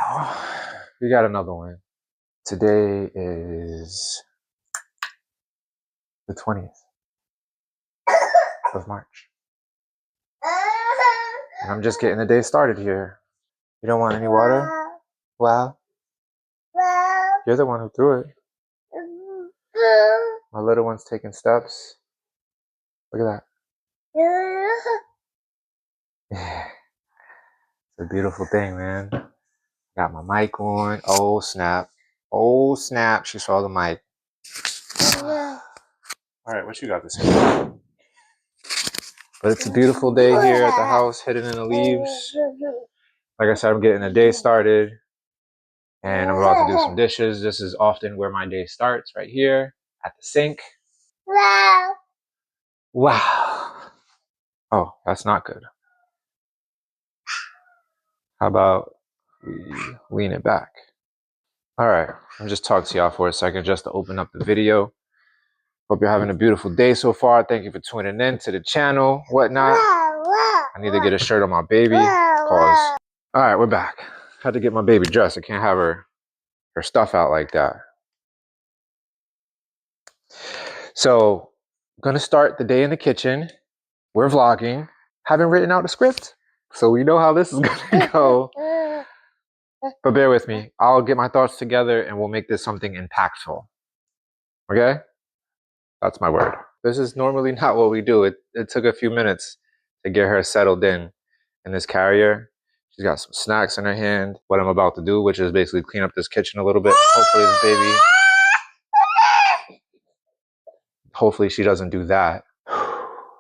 Wow. We got another one. Today is the 20th of March. And I'm just getting the day started here. You don't want any water? Well, you're the one who threw it. My little one's taking steps. Look at that. Yeah. It's a beautiful thing, man. Got my mic on. Oh, snap. Oh, snap. She saw the mic. All right, what you got this morning? But it's a beautiful day here at the house, hidden in the leaves. Like I said, I'm getting the day started. And I'm about to do some dishes. This is often where my day starts, right here at the sink. Wow. Wow. Oh, that's not good. How about we lean it back? All right, I'll just talk to y'all for a second just to open up the video. Hope you're having a beautiful day so far. Thank you for tuning in to the channel, whatnot. I need to get a shirt on my baby. Pause. All right, we're back. Had to get my baby dressed. I can't have her stuff out like that. So, I'm gonna start the day in the kitchen. We're vlogging. Haven't written out a script, so we know how this is gonna go. But bear with me. I'll get my thoughts together and we'll make this something impactful. Okay? That's my word. This is normally not what we do. It took a few minutes to get her settled in this carrier. She's got some snacks in her hand. What I'm about to do, which is basically clean up this kitchen a little bit. Hopefully she doesn't do that.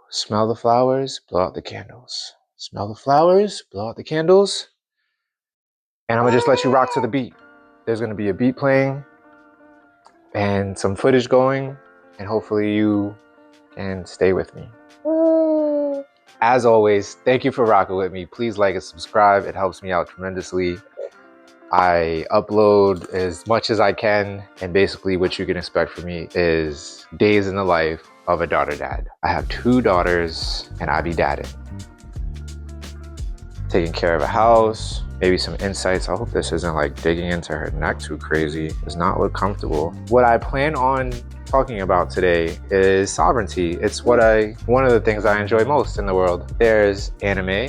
Smell the flowers, blow out the candles. Smell the flowers, blow out the candles. And I'm gonna just let you rock to the beat. There's gonna be a beat playing and some footage going, and hopefully you can stay with me. As always, thank you for rocking with me. Please like and subscribe. It helps me out tremendously. I upload as much as I can, and basically what you can expect from me is days in the life of a daughter dad. I have 2 daughters and I be dadding. Taking care of a house, maybe some insights. I hope this isn't like digging into her neck too crazy. Does not look comfortable. What I plan on talking about today is sovereignty. It's one of the things I enjoy most in the world. There's anime,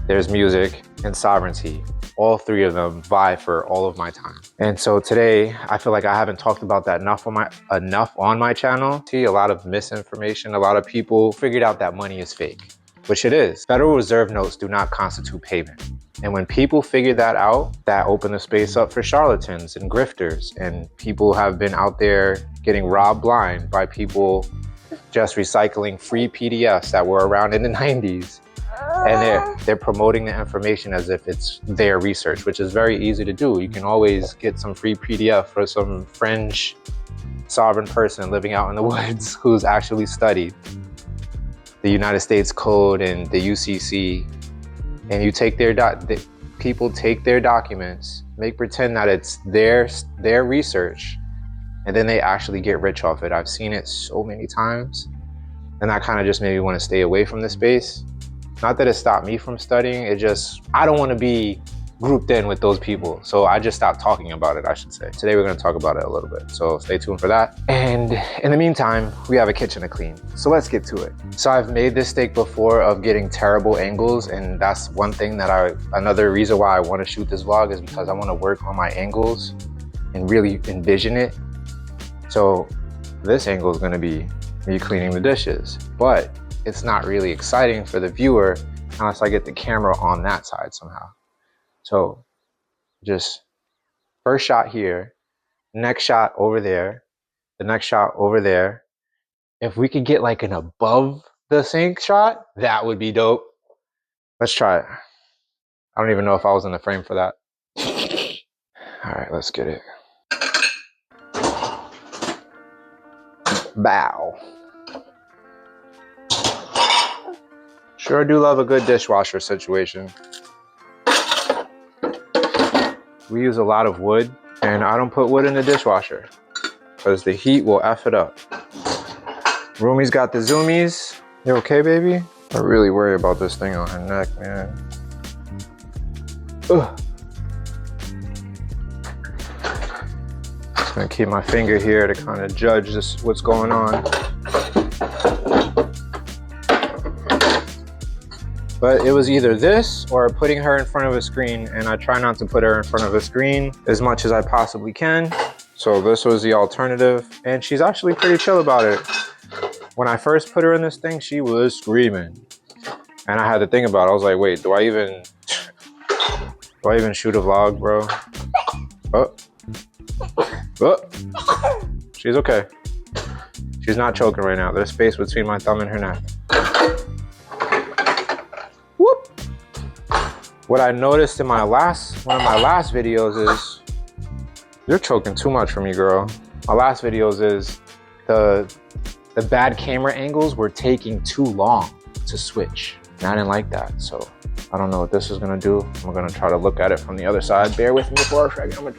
there's music, and sovereignty. All 3 of them vie for all of my time. And so today, I feel like I haven't talked about that enough on my channel. See, a lot of misinformation. A lot of people figured out that money is fake, which it is. Federal Reserve notes do not constitute payment. And when people figure that out, that opened the space up for charlatans and grifters. And people have been out there getting robbed blind by people just recycling free PDFs that were around in the 90s. And they're promoting the information as if it's their research, which is very easy to do. You can always get some free PDF for some French sovereign person living out in the woods who's actually studied the United States Code and the UCC, and you take people take their documents, make pretend that it's their research, and then they actually get rich off it. I've seen it so many times, and that kind of just made me want to stay away from the space. Not that it stopped me from studying, I don't want to be grouped in with those people. So I just stopped talking about it, I should say. Today we're going to talk about it a little bit. So stay tuned for that. And in the meantime, we have a kitchen to clean. So let's get to it. So I've made this steak before of getting terrible angles. And that's one thing another reason why I want to shoot this vlog is because I want to work on my angles and really envision it. So this angle is going to be me cleaning the dishes, but it's not really exciting for the viewer unless I get the camera on that side somehow. So just first shot here, next shot over there, the next shot over there. If we could get like an above the sink shot, that would be dope. Let's try it. I don't even know if I was in the frame for that. All right, let's get it. Bow. Sure do love a good dishwasher situation. We use a lot of wood, and I don't put wood in the dishwasher because the heat will F it up. Rumi's got the zoomies. You okay, baby? I really worry about this thing on her neck, man. Ugh. gonna keep my finger here to kind of judge this, what's going on. But it was either this or putting her in front of a screen, and I try not to put her in front of a screen as much as I possibly can. So this was the alternative, and she's actually pretty chill about it. When I first put her in this thing, she was screaming. And I had to think about it. I was like, wait, do I even shoot a vlog, bro? Oh. She's okay. She's not choking right now. There's space between my thumb and her neck. Whoop. What I noticed in one of my last videos is, you're choking too much for me, girl. My last videos is the bad camera angles were taking too long to switch. And I didn't like that, so I don't know what this is gonna do. I'm gonna try to look at it from the other side. Bear with me for a second.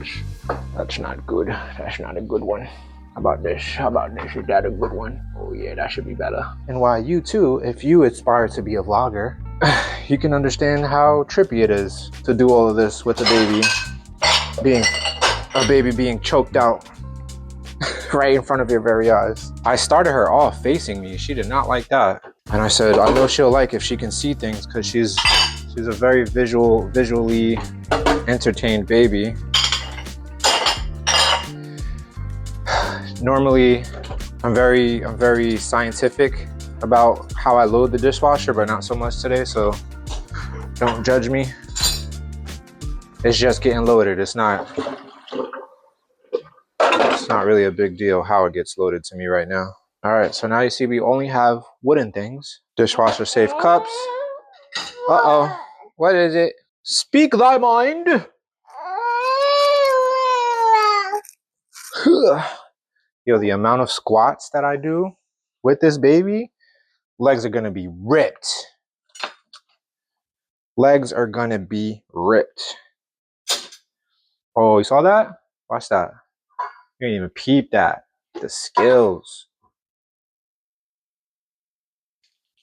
That's not good. That's not a good one. How about this? How about this? Is that a good one? Oh yeah, that should be better. And why you too, if you aspire to be a vlogger, you can understand how trippy it is to do all of this with a baby being choked out right in front of your very eyes. I started her off facing me. She did not like that. And I said, I know she'll like if she can see things, because she's a very visually entertained baby. Normally, I'm very scientific about how I load the dishwasher, but not so much today, so don't judge me. It's just getting loaded. It's not really a big deal how it gets loaded to me right now. All right, so now you see we only have wooden things. Dishwasher safe cups. Uh-oh, what is it? Speak thy mind. Yo, the amount of squats that I do with this baby, legs are gonna be ripped. Legs are gonna be ripped. Oh, you saw that? Watch that. You didn't even peep that. The skills.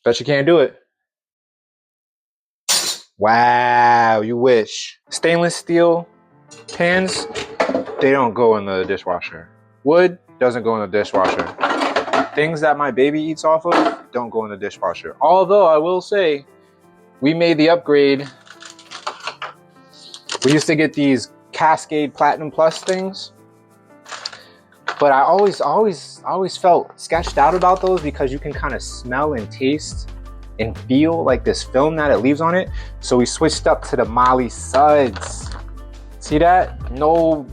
Bet you can't do it. Wow, you wish. Stainless steel pans, they don't go in the dishwasher. Wood doesn't go in the dishwasher. Things that my baby eats off of don't go in the dishwasher. Although I will say, we made the upgrade. We used to get these Cascade Platinum Plus things, but I always felt sketched out about those because you can kind of smell and taste and feel like this film that it leaves on it. So we switched up to the Molly Suds. See that? No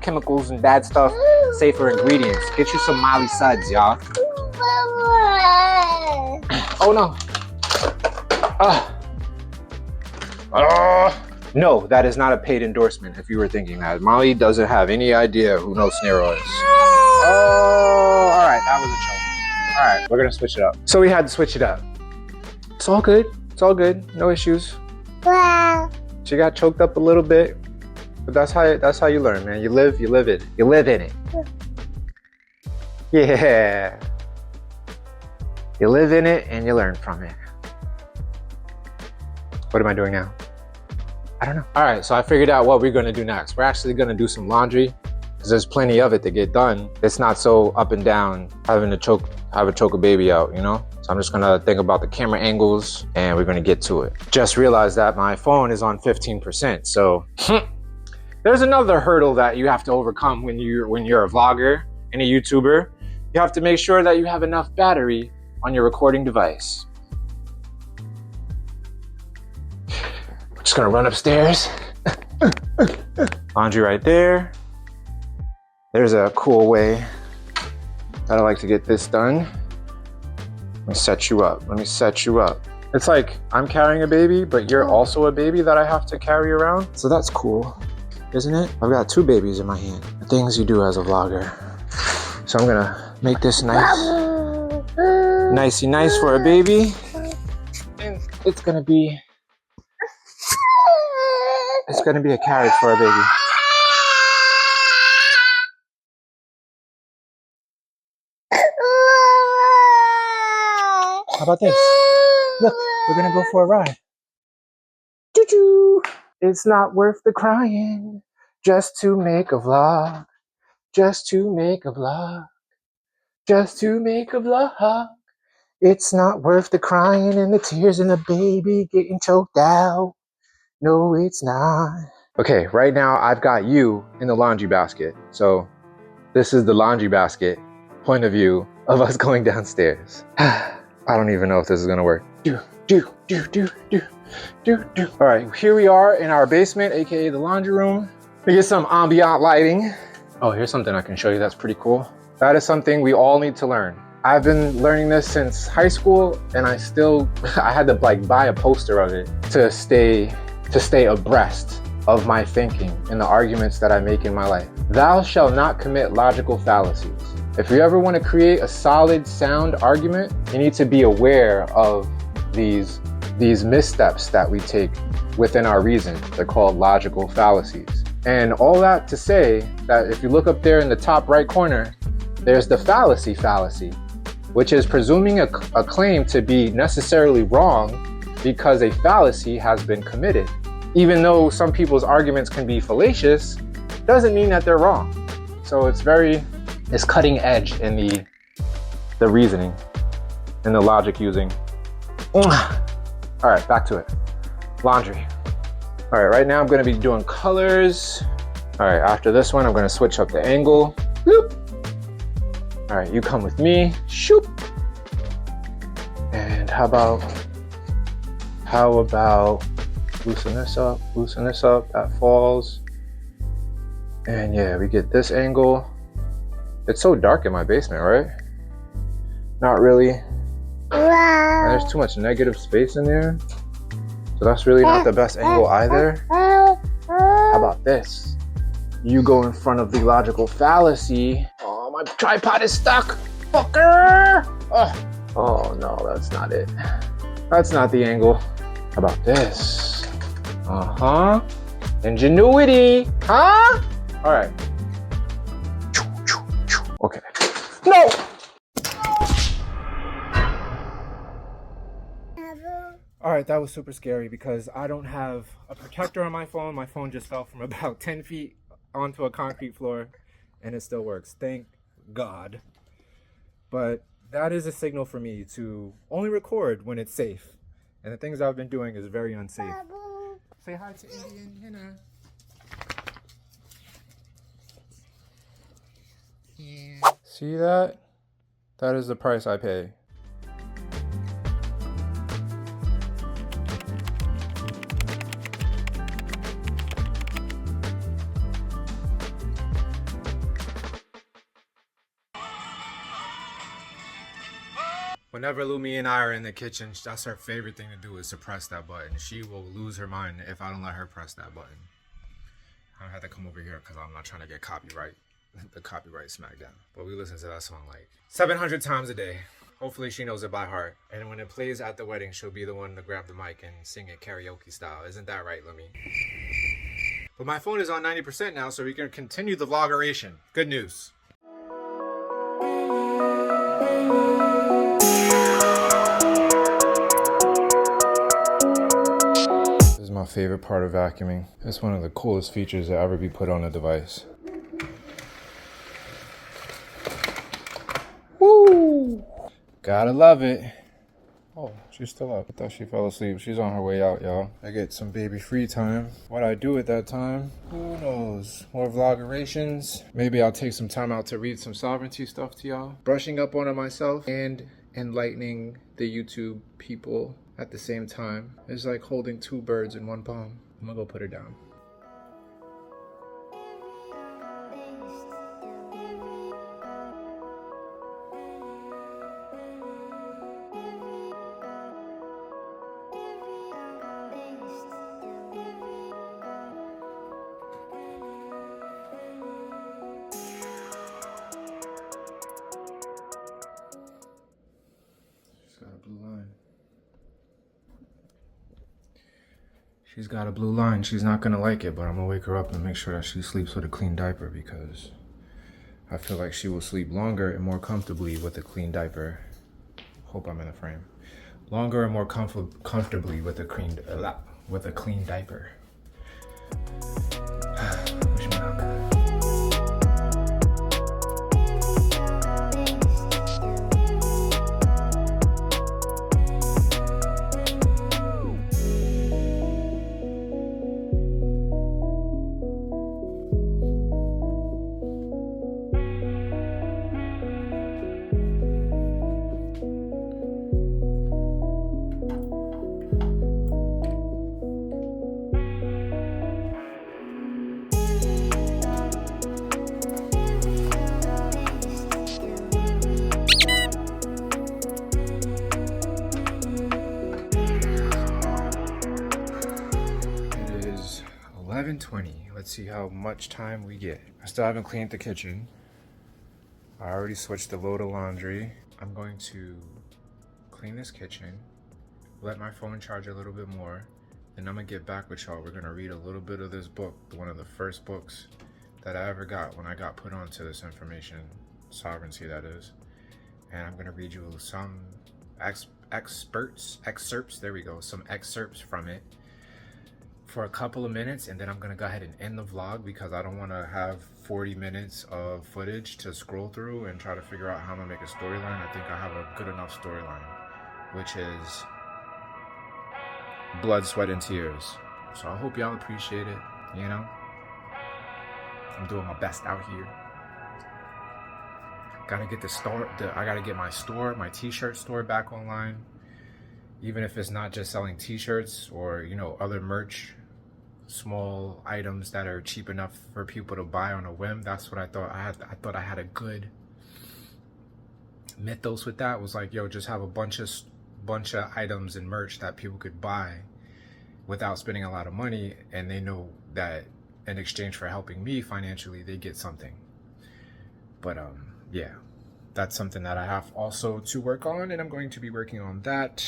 chemicals and bad stuff, safer ingredients. Get you some Molly Suds, y'all. Oh no. No, that is not a paid endorsement if you were thinking that. Molly doesn't have any idea who No Snero is. Oh, all right, that was a choke. All right, we're gonna switch it up. So we had to switch it up. It's all good. It's all good. No issues. She got choked up a little bit, but that's how you learn, man. You live it. You live in it. Yeah. You live in it and you learn from it. What am I doing now? I don't know. All right, so I figured out what we're gonna do next. We're actually gonna do some laundry because there's plenty of it to get done. It's not so up and down having to choke a baby out, you know? So I'm just gonna think about the camera angles and we're gonna get to it. Just realized that my phone is on 15%. So there's another hurdle that you have to overcome when you're a vlogger and a YouTuber. You have to make sure that you have enough battery on your recording device. Just gonna run upstairs. Laundry right there. There's a cool way that I like to get this done. Let me set you up. It's like I'm carrying a baby, but you're also a baby that I have to carry around. So that's cool, isn't it? I've got two babies in my hand. The things you do as a vlogger. So I'm gonna make this nicey nice for a baby. And it's gonna be a carriage for a baby. How about this? Look, we're gonna go for a ride. Choo-choo! It's not worth the crying just to make a vlog. just to make a vlog, just to make a vlog. It's not worth the crying and the tears and the baby getting choked out. No, it's not. Okay, right now I've got you in the laundry basket. So this is the laundry basket point of view of us going downstairs. I don't even know if this is gonna work. All right, here we are in our basement, AKA the laundry room. We get some ambient lighting. Oh, here's something I can show you that's pretty cool. That is something we all need to learn. I've been learning this since high school, and I had to like buy a poster of it to stay abreast of my thinking and the arguments that I make in my life. Thou shalt not commit logical fallacies. If you ever want to create a solid, sound argument, you need to be aware of these missteps that we take within our reason. They're called logical fallacies. And all that to say that if you look up there in the top right corner, there's the fallacy, which is presuming a claim to be necessarily wrong because a fallacy has been committed. Even though some people's arguments can be fallacious, doesn't mean that they're wrong. So it's cutting edge in the reasoning and the logic using. All right, back to it. Laundry. All right, right now I'm gonna be doing colors. All right, after this one, I'm gonna switch up the angle. Bloop. All right, you come with me. Shoop. And how about loosen this up, that falls. And yeah, we get this angle. It's so dark in my basement, right? Not really. And there's too much negative space in there. So that's really not the best angle either. How about this? You go in front of the logical fallacy. Oh, my tripod is stuck, fucker! Oh no, that's not it. That's not the angle. How about this? Ingenuity, huh? All right. Okay. No! All right, that was super scary because I don't have a protector on my phone. My phone just fell from about 10 feet onto a concrete floor and it still works. Thank God. But that is a signal for me to only record when it's safe. And the things I've been doing is very unsafe. Say hi to Indian Hannah. Yeah. See that? That is the price I pay. Whenever Lumi and I are in the kitchen, that's her favorite thing to do is to press that button. She will lose her mind if I don't let her press that button. I don't have to come over here because I'm not trying to get the copyright smackdown. But we listen to that song like 700 times a day. Hopefully she knows it by heart. And when it plays at the wedding, she'll be the one to grab the mic and sing it karaoke style. Isn't that right, Lumi? But my phone is on 90% now, so we can continue the vloggeration. Good news. My favorite part of vacuuming. It's one of the coolest features that ever be put on a device. Woo! Gotta love it. Oh, she's still up. I thought she fell asleep. She's on her way out, y'all. I get some baby free time. What I do at that time, who knows? More vloggerations. Maybe I'll take some time out to read some sovereignty stuff to y'all. Brushing up on it myself and enlightening the YouTube people at the same time. It's like holding two birds in one palm. I'm gonna go put her down. She's got a blue line. She's got a blue line. She's not gonna like it, but I'm gonna wake her up and make sure that she sleeps with a clean diaper because I feel like she will sleep longer and more comfortably with a clean diaper. Hope I'm in a frame. Longer and more comfortably with a clean diaper. Wish me luck. 11:20. Let's see how much time we get. I still haven't cleaned the kitchen. I already switched the load of laundry. I'm going to clean this kitchen, let my phone charge a little bit more, then I'm gonna get back with y'all. We're gonna read a little bit of this book, one of the first books that I ever got when I got put onto this information sovereignty, that is. And I'm gonna read you some excerpts, there we go, some excerpts from it for a couple of minutes, and then I'm gonna go ahead and end the vlog because I don't wanna have 40 minutes of footage to scroll through and try to figure out how I'm gonna make a storyline. I think I have a good enough storyline, which is blood, sweat, and tears. So I hope y'all appreciate it, you know? I'm doing my best out here. Gotta get the store, I gotta get my store, my t-shirt store back online. Even if it's not just selling t-shirts or, you know, other merch, small items that are cheap enough for people to buy on a whim. That's what I thought. I thought I had a good mythos with that. It was like, yo, just have a bunch of items and merch that people could buy without spending a lot of money, and they know that in exchange for helping me financially, they get something. But yeah, that's something that I have also to work on, and I'm going to be working on that.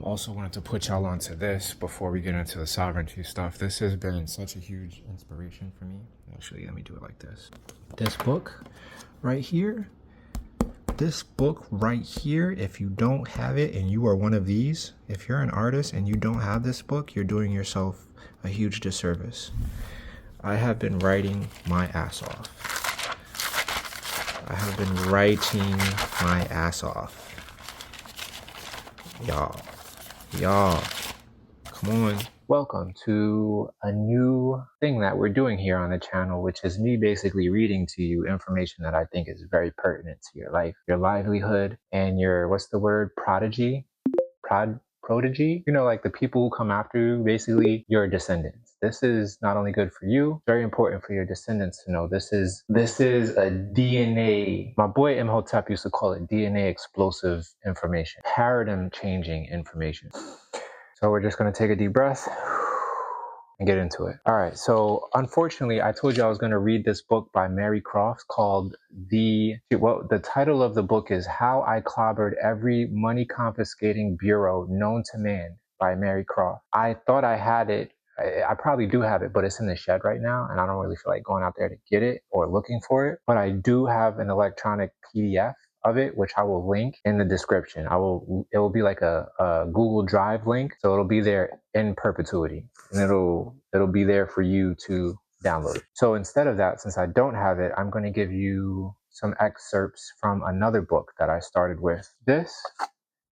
Also wanted to put y'all onto this before we get into the sovereignty stuff. This has been such a huge inspiration for me. Actually, let me do it like this. This book right here, if you don't have it and you are one of these, if you're an artist and you don't have this book, you're doing yourself a huge disservice. I have been writing my ass off. Y'all, come on. Welcome to a new thing that we're doing here on the channel, which is me basically reading to you information that I think is very pertinent to your life, your livelihood, and your, what's the word, prodigy? Prodigy? You know, like the people who come after you, basically your descendants. This is not only good for you, very important for your descendants to know. This is a DNA. My boy Imhotep used to call it DNA explosive information, paradigm changing information. So we're just going to take a deep breath and get into it. All right. So unfortunately, I told you I was going to read this book by Mary Croft called the title of the book is How I Clobbered Every Money Confiscating Bureau Known to Man by Mary Croft. I thought I had it. I probably do have it, but it's in the shed right now, and I don't really feel like going out there to get it or looking for it. But I do have an electronic PDF of it, which I will link in the description. It will be like a Google Drive link, so it'll be there in perpetuity, and it'll be there for you to download. So instead of that, since I don't have it, I'm going to give you some excerpts from another book that I started with. This,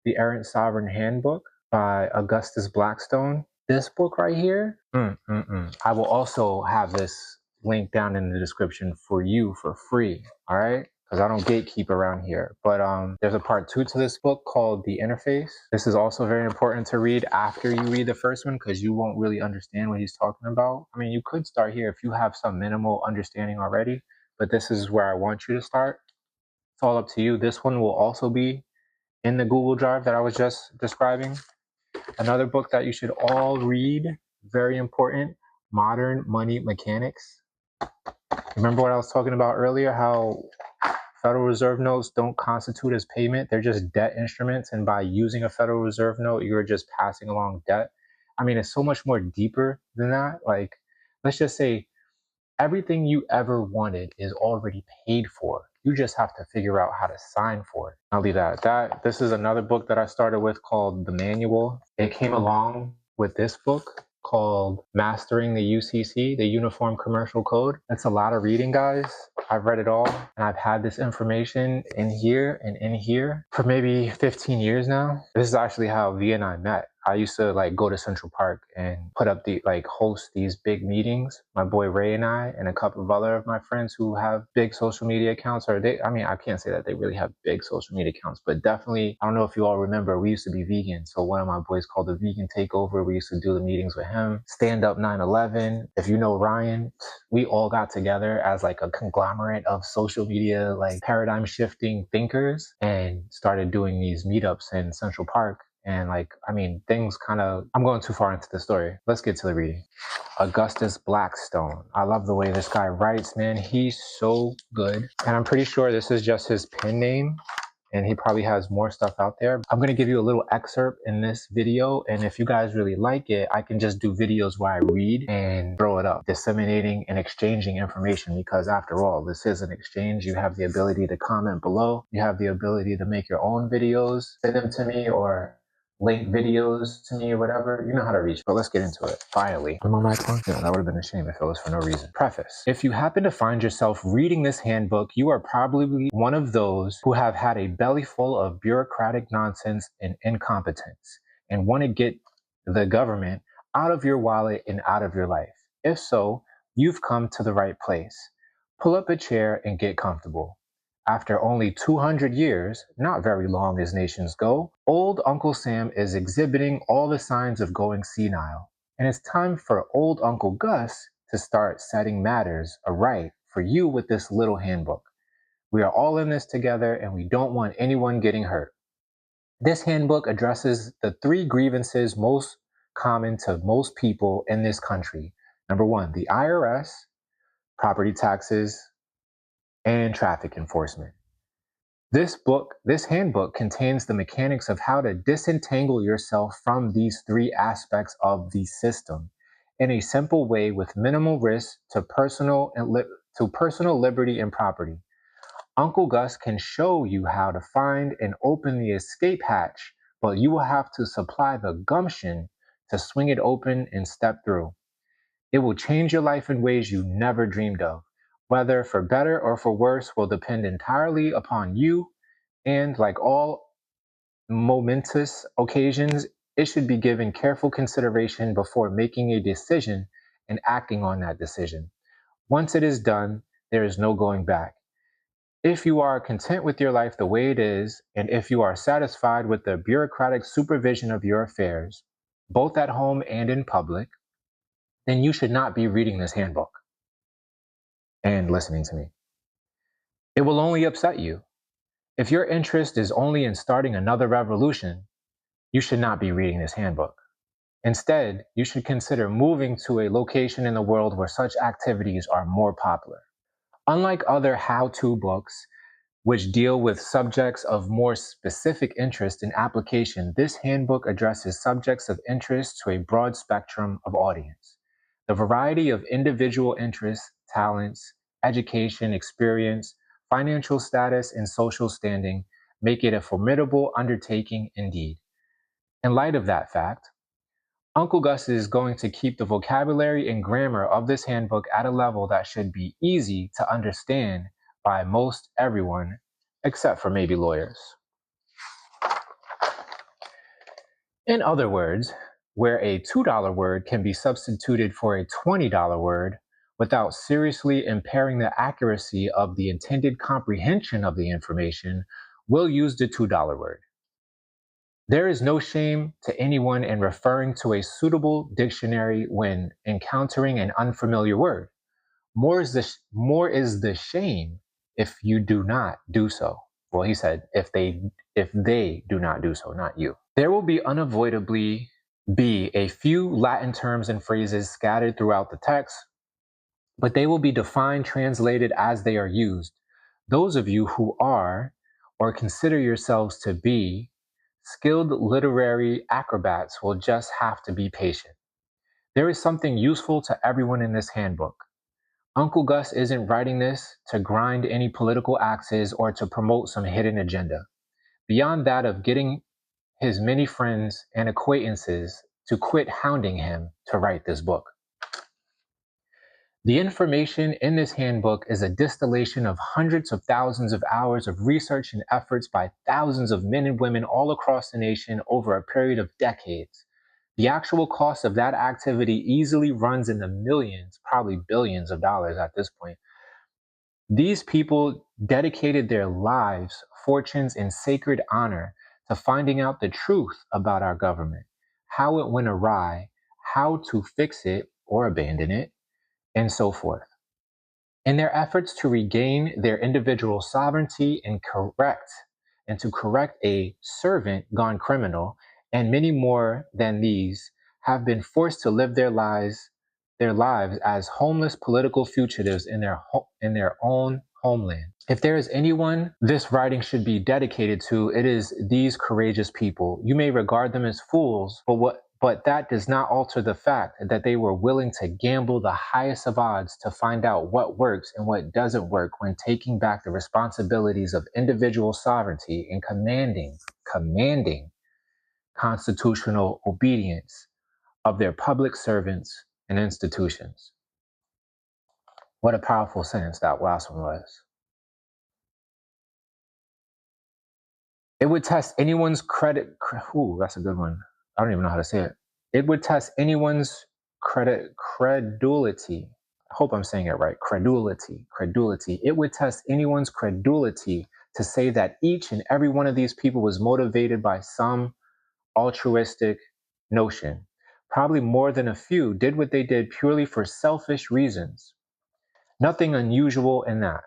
The Errant Sovereign Handbook by Augustus Blackstone. This book right here, I will also have this link down in the description for you for free, all right? Because I don't gatekeep around here. But there's a part 2 to this book called The Interface. This is also very important to read after you read the first one because you won't really understand what he's talking about. I mean, you could start here if you have some minimal understanding already, but this is where I want you to start. It's all up to you. This one will also be in the Google Drive that I was just describing. Another book that you should all read, very important, Modern Money Mechanics. Remember what I was talking about earlier, how Federal Reserve notes don't constitute as payment. They're just debt instruments. And by using a Federal Reserve note, you're just passing along debt. I mean, it's so much more deeper than that. Like, let's just say everything you ever wanted is already paid for. You just have to figure out how to sign for it. I'll leave that at that. This is another book that I started with called The Manual. It came along with this book called Mastering the UCC, the Uniform Commercial Code. That's a lot of reading, guys. I've read it all, and I've had this information in here and in here for maybe 15 years now. This is actually how V and I met. I used to like go to Central Park and put up host these big meetings. My boy Ray and I and a couple of other of my friends who have big social media accounts, I can't say that they really have big social media accounts, but definitely, I don't know if you all remember, we used to be vegan. So one of my boys called the Vegan Takeover. We used to do the meetings with him. Stand Up 9/11. If you know Ryan, we all got together as like a conglomerate of social media, like paradigm shifting thinkers, and started doing these meetups in Central Park. And like, I mean, things kind of, I'm going too far into the story. Let's get to the reading. Augustus Blackstone. I love the way this guy writes, man. He's so good. And I'm pretty sure this is just his pen name, and he probably has more stuff out there. I'm going to give you a little excerpt in this video, and if you guys really like it, I can just do videos where I read and throw it up, disseminating and exchanging information, because after all, this is an exchange. You have the ability to comment below. You have the ability to make your own videos, send them to me, or link videos to me or whatever. You know how to reach, but let's get into it. Finally. Am I mic on? Yeah, that would have been a shame if it was for no reason. Preface. If you happen to find yourself reading this handbook, you are probably one of those who have had a belly full of bureaucratic nonsense and incompetence and want to get the government out of your wallet and out of your life. If so, you've come to the right place. Pull up a chair and get comfortable. After only 200 years, not very long as nations go, old Uncle Sam is exhibiting all the signs of going senile. And it's time for old Uncle Gus to start setting matters aright for you with this little handbook. We are all in this together and we don't want anyone getting hurt. This handbook addresses the 3 grievances most common to most people in this country. Number 1, the IRS, property taxes, and traffic enforcement. This handbook contains the mechanics of how to disentangle yourself from these 3 aspects of the system in a simple way with minimal risk to personal liberty and property. Uncle Gus can show you how to find and open the escape hatch, but you will have to supply the gumption to swing it open and step through. It will change your life in ways you never dreamed of. Whether for better or for worse will depend entirely upon you, and like all momentous occasions, it should be given careful consideration before making a decision and acting on that decision. Once it is done, there is no going back. If you are content with your life the way it is, and if you are satisfied with the bureaucratic supervision of your affairs, both at home and in public, then you should not be reading this handbook and listening to me. It will only upset you. If your interest is only in starting another revolution, you should not be reading this handbook. Instead, you should consider moving to a location in the world where such activities are more popular. Unlike other how-to books, which deal with subjects of more specific interest and application, this handbook addresses subjects of interest to a broad spectrum of audience. The variety of individual interests, talents, education, experience, financial status, and social standing make it a formidable undertaking indeed. In light of that fact, Uncle Gus is going to keep the vocabulary and grammar of this handbook at a level that should be easy to understand by most everyone, except for maybe lawyers. In other words, where a $2 word can be substituted for a $20 word without seriously impairing the accuracy of the intended comprehension of the information, we'll use the $2 word. There is no shame to anyone in referring to a suitable dictionary when encountering an unfamiliar word. More is the shame if you do not do so. Well, he said if they do not do so, not you. There will unavoidably be a few Latin terms and phrases scattered throughout the text, but they will be defined, translated as they are used. Those of you who are or consider yourselves to be skilled literary acrobats will just have to be patient. There is something useful to everyone in this handbook. Uncle Gus isn't writing this to grind any political axes or to promote some hidden agenda. Beyond that of getting his many friends and acquaintances to quit hounding him to write this book. The information in this handbook is a distillation of hundreds of thousands of hours of research and efforts by thousands of men and women all across the nation over a period of decades. The actual cost of that activity easily runs in the millions, probably billions of dollars at this point. These people dedicated their lives, fortunes, and sacred honor to finding out the truth about our government, how it went awry, how to fix it or abandon it, and so forth. In their efforts to regain their individual sovereignty and to correct a servant gone criminal, and many more than these have been forced to live their lives as homeless political fugitives in their own homeland. If there is anyone this writing should be dedicated to, it is these courageous people. You may regard them as fools, but that does not alter the fact that they were willing to gamble the highest of odds to find out what works and what doesn't work when taking back the responsibilities of individual sovereignty and commanding constitutional obedience of their public servants and institutions. What a powerful sentence that last one was. It would test anyone's ooh, that's a good one. I don't even know how to say it. It would test anyone's credulity. I hope I'm saying it right. Credulity. It would test anyone's credulity to say that each and every one of these people was motivated by some altruistic notion. Probably more than a few did what they did purely for selfish reasons. Nothing unusual in that.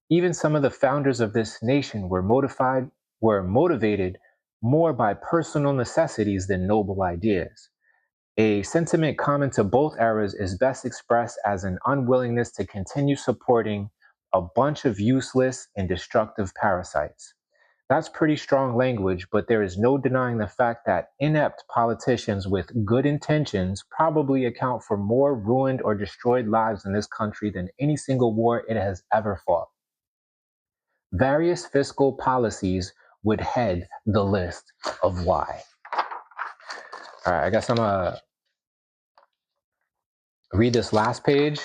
Even some of the founders of this nation were motivated more by personal necessities than noble ideas. A sentiment common to both eras is best expressed as an unwillingness to continue supporting a bunch of useless and destructive parasites. That's pretty strong language, but there is no denying the fact that inept politicians with good intentions probably account for more ruined or destroyed lives in this country than any single war it has ever fought. Various fiscal policies would head the list of why. All right, I guess I'm gonna read this last page,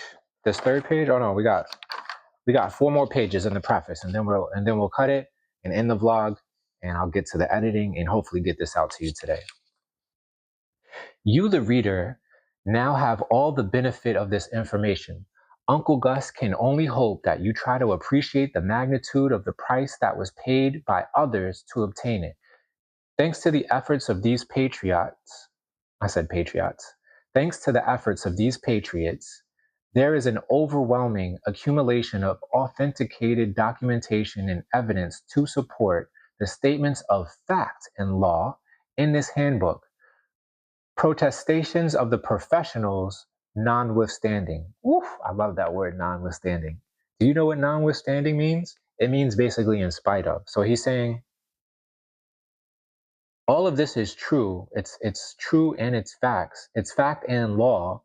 this third page. Oh no, we got 4 more pages in the preface, and then we'll cut it and end the vlog, and I'll get to the editing and hopefully get this out to you today. You, the reader, now have all the benefit of this information. Uncle Gus can only hope that you try to appreciate the magnitude of the price that was paid by others to obtain it. Thanks to the efforts of these patriots, thanks to the efforts of these patriots, there is an overwhelming accumulation of authenticated documentation and evidence to support the statements of fact and law in this handbook. Protestations of the professionals notwithstanding. Oof, I love that word, notwithstanding. Do you know what notwithstanding means? It means basically in spite of. So he's saying all of this is true. It's true and it's facts. It's fact and law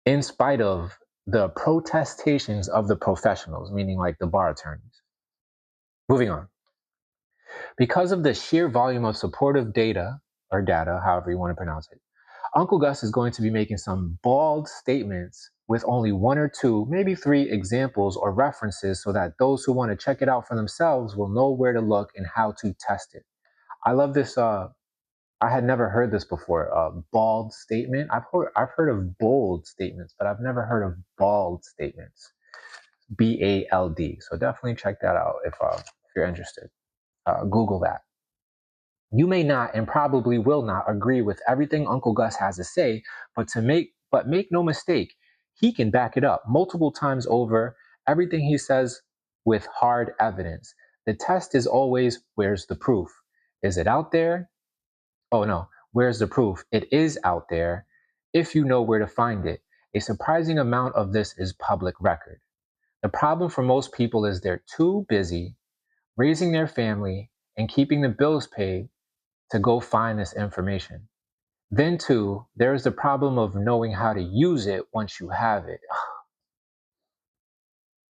in spite of the protestations of the professionals, meaning like the bar attorneys. Moving on. Because of the sheer volume of supportive data, or data, however you want to pronounce it, Uncle Gus is going to be making some bald statements with only 1 or 2, maybe 3 examples or references so that those who want to check it out for themselves will know where to look and how to test it. I love this. I had never heard this before. Bald statement. I've heard of bold statements, but I've never heard of bald statements. BALD. So definitely check that out if you're interested. Google that. You may not and probably will not agree with everything Uncle Gus has to say, but make no mistake, he can back it up multiple times over, everything he says with hard evidence. The test is always, where's the proof? Is it out there? Oh no, where's the proof? It is out there if you know where to find it. A surprising amount of this is public record. The problem for most people is they're too busy raising their family and keeping the bills paid to go find this information. Then too, there is the problem of knowing how to use it once you have it.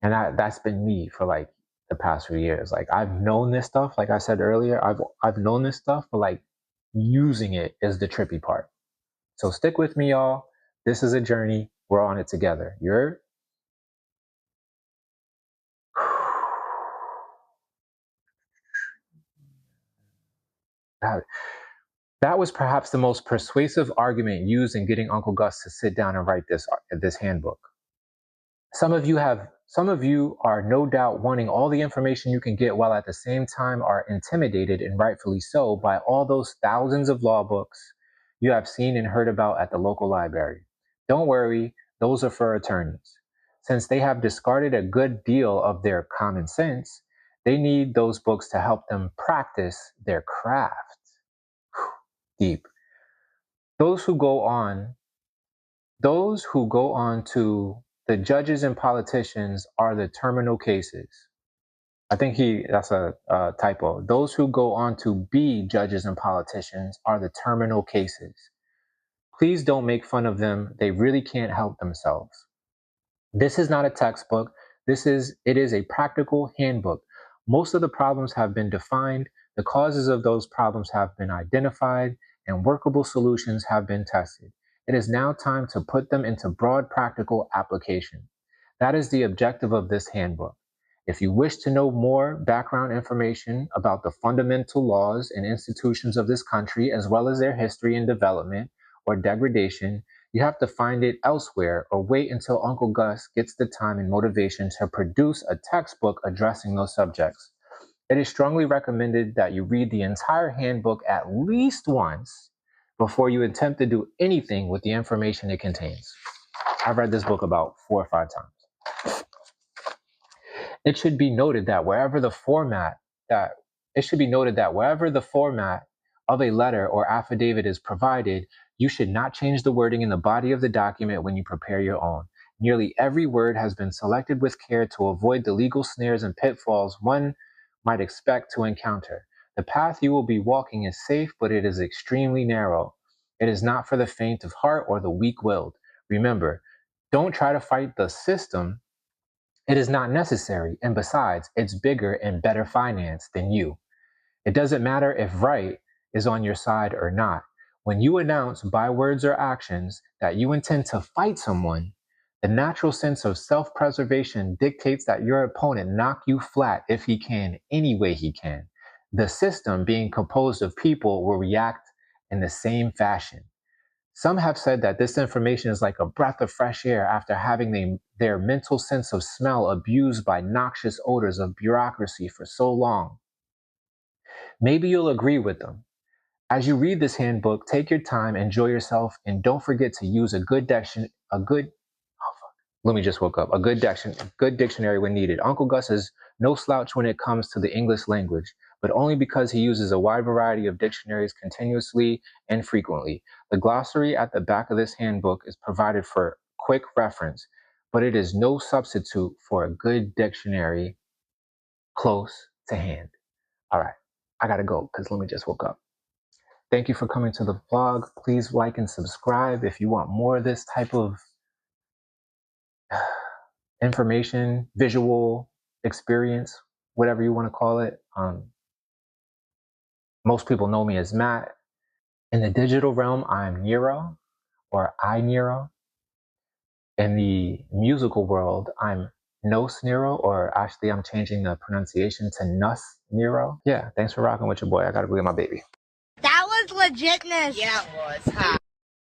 And that's been me for like the past few years. Like I've known this stuff, like I said earlier, I've known this stuff, but like using it is the trippy part. So stick with me, y'all. This is a journey. We're on it together. You're that was perhaps the most persuasive argument used in getting Uncle Gus to sit down and write this handbook. Some of you are no doubt wanting all the information you can get, while at the same time are intimidated, and rightfully so, by all those thousands of law books you have seen and heard about at the local library. Don't worry, those are for attorneys. Since they have discarded a good deal of their common sense, They need those books to help them practice their craft. Deep. Those who go on to the judges and politicians are the terminal cases. I think that's a typo. Those who go on to be judges and politicians are the terminal cases. Please don't make fun of them. They really can't help themselves. This is not a textbook. It is a practical handbook. Most of the problems have been defined, the causes of those problems have been identified, and workable solutions have been tested. It is now time to put them into broad practical application. That is the objective of this handbook. If you wish to know more background information about the fundamental laws and institutions of this country, as well as their history and development or degradation, you have to find it elsewhere or wait until Uncle Gus gets the time and motivation to produce a textbook addressing those subjects. It is strongly recommended that you read the entire handbook at least once before you attempt to do anything with the information it contains. I've read this book about 4 or 5 times. It should be noted that wherever the format of a letter or affidavit is provided, you should not change the wording in the body of the document when you prepare your own. Nearly every word has been selected with care to avoid the legal snares and pitfalls one might expect to encounter. The path you will be walking is safe, but it is extremely narrow. It is not for the faint of heart or the weak-willed. Remember, don't try to fight the system. It is not necessary, and besides, it's bigger and better financed than you. It doesn't matter if right is on your side or not. When you announce by words or actions that you intend to fight someone, the natural sense of self-preservation dictates that your opponent knock you flat if he can, any way he can. The system, being composed of people, will react in the same fashion. Some have said that this information is like a breath of fresh air after having their mental sense of smell abused by noxious odors of bureaucracy for so long. Maybe you'll agree with them. As you read this handbook, take your time, enjoy yourself, and don't forget to use a good dictionary when needed. Uncle Gus is no slouch when it comes to the English language, but only because he uses a wide variety of dictionaries continuously and frequently. The glossary at the back of this handbook is provided for quick reference, but it is no substitute for a good dictionary close to hand. All right, I gotta go because Lumi just woke up. Thank you for coming to the vlog. Please like and subscribe if you want more of this type of information, visual experience, whatever you want to call it. Most people know me as Matt. In the digital realm, I'm Nero or eyenero. In the musical world, I'm Nos Nero, or actually I'm changing the pronunciation to Nus Nero. Yeah, thanks for rocking with your boy. I gotta go get my baby. That was legitness. Yeah, it was, huh?